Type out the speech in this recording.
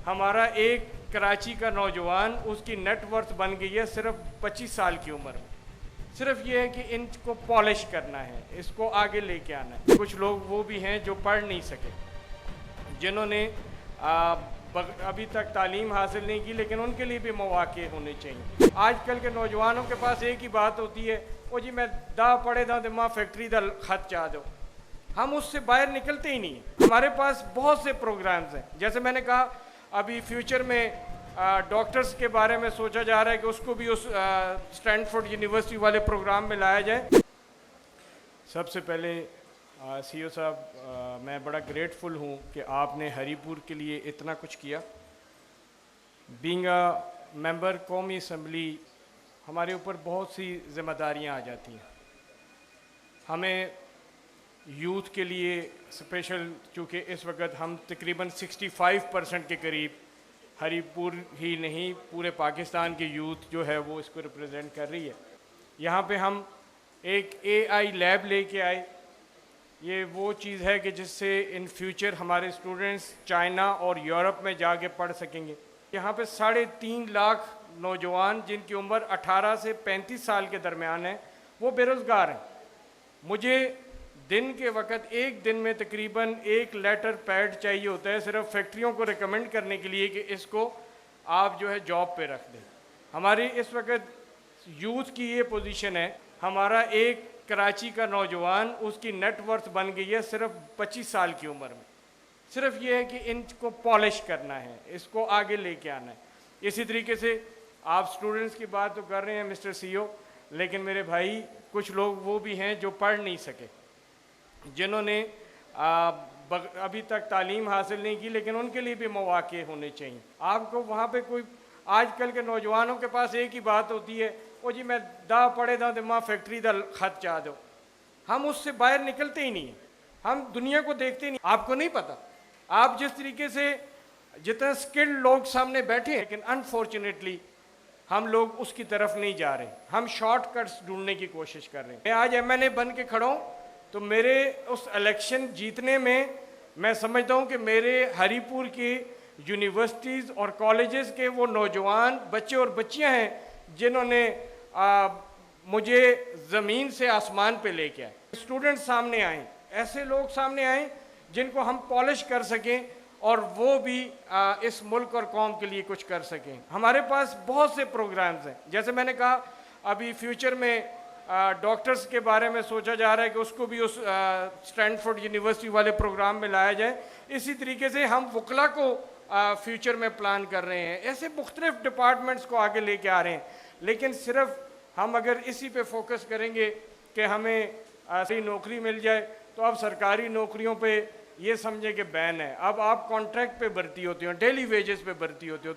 हमारा एक कराची का नौजवान, उसकी नेटवर्थ बन गई है सिर्फ 25 साल की उम्र में। सिर्फ ये है कि इनको पॉलिश करना है, इसको आगे लेके आना है। कुछ लोग वो भी हैं जो पढ़ नहीं सके, जिन्होंने अभी तक तालीम हासिल नहीं की, लेकिन उनके लिए भी मौके होने चाहिए। आजकल के नौजवानों के पास एक ही बात होती है, वो जी मैं दा पढ़े दा तो माँ फैक्ट्री दा खत चाह दो। हम उससे बाहर निकलते ही नहीं। हमारे पास बहुत से प्रोग्राम्स हैं, जैसे मैंने कहा अभी फ्यूचर में डॉक्टर्स के बारे में सोचा जा रहा है कि उसको भी उस स्टैनफोर्ड यूनिवर्सिटी वाले प्रोग्राम में लाया जाए। सबसे पहले सीईओ साहब, मैं बड़ा ग्रेटफुल हूँ कि आपने हरीपुर के लिए इतना कुछ किया। बीइंग अ मेंबर कौमी असम्बली, हमारे ऊपर बहुत सी जिम्मेदारियाँ आ जाती हैं। हमें यूथ के लिए स्पेशल, चूँकि इस वक्त हम तकरीबन 65% के करीब, हरीपुर ही नहीं पूरे पाकिस्तान की यूथ जो है वो इसको रिप्रेजेंट कर रही है। यहाँ पे हम एक AI लैब लेके आए। ये वो चीज़ है कि जिससे इन फ्यूचर हमारे स्टूडेंट्स चाइना और यूरोप में जाके पढ़ सकेंगे। यहाँ पे 3.5 लाख नौजवान जिनकी उम्र 18 से 35 साल के दरमियान है, वो बेरोज़गार हैं। मुझे दिन के वक्त एक दिन में तकरीबन 1 लेटर पैड चाहिए होता है, सिर्फ फैक्ट्रियों को रिकमेंड करने के लिए कि इसको आप जो है जॉब पे रख दें। हमारी इस वक्त यूथ की ये पोजीशन है। हमारा एक कराची का नौजवान, उसकी नेटवर्थ बन गई है सिर्फ 25 साल की उम्र में। सिर्फ ये है कि इनको पॉलिश करना है, इसको आगे लेके आना है। इसी तरीके से आप स्टूडेंट्स की बात तो कर रहे हैं मिस्टर सीईओ, लेकिन मेरे भाई कुछ लोग वो भी हैं जो पढ़ नहीं सके, जिन्होंने अभी तक तालीम हासिल नहीं की, लेकिन उनके लिए भी मौके होने चाहिए। आपको वहाँ पे कोई, आजकल के नौजवानों के पास एक ही बात होती है, वो जी मैं दा पढ़े दा तो माँ फैक्ट्री दा खत चाह दो। हम उससे बाहर निकलते ही नहीं हैं। हम दुनिया को देखते ही नहीं। आपको नहीं पता, आप जिस तरीके से जितने स्किल्ड लोग सामने बैठे हैं, लेकिन अनफॉर्चुनेटली हम लोग उसकी तरफ नहीं जा रहे। हम शॉर्टकट्स ढूंढने की कोशिश कर रहे हैं। मैं आज MNA बन के खड़ा हूँ, तो मेरे उस इलेक्शन जीतने में मैं समझता हूँ कि मेरे हरीपुर की यूनिवर्सिटीज़ और कॉलेजेस के वो नौजवान बच्चे और बच्चियाँ हैं जिन्होंने मुझे ज़मीन से आसमान पे लेके आए। स्टूडेंट सामने आए, ऐसे लोग सामने आए जिनको हम पॉलिश कर सकें और वो भी इस मुल्क और कौम के लिए कुछ कर सकें। हमारे पास बहुत से प्रोग्राम्स हैं, जैसे मैंने कहा अभी फ्यूचर में डॉक्टर्स के बारे में सोचा जा रहा है कि उसको भी उस स्टैनफोर्ड यूनिवर्सिटी वाले प्रोग्राम में लाया जाए। इसी तरीके से हम वकला को फ्यूचर में प्लान कर रहे हैं। ऐसे मुख्तलिफ डिपार्टमेंट्स को आगे लेके आ रहे हैं। लेकिन सिर्फ हम अगर इसी पे फोकस करेंगे कि हमें सही नौकरी मिल जाए, तो अब सरकारी नौकरियों पे ये समझे कि बैन है। अब आप कॉन्ट्रैक्ट पे भर्ती होते हो, डेली वेजेस पे भर्ती होते हो।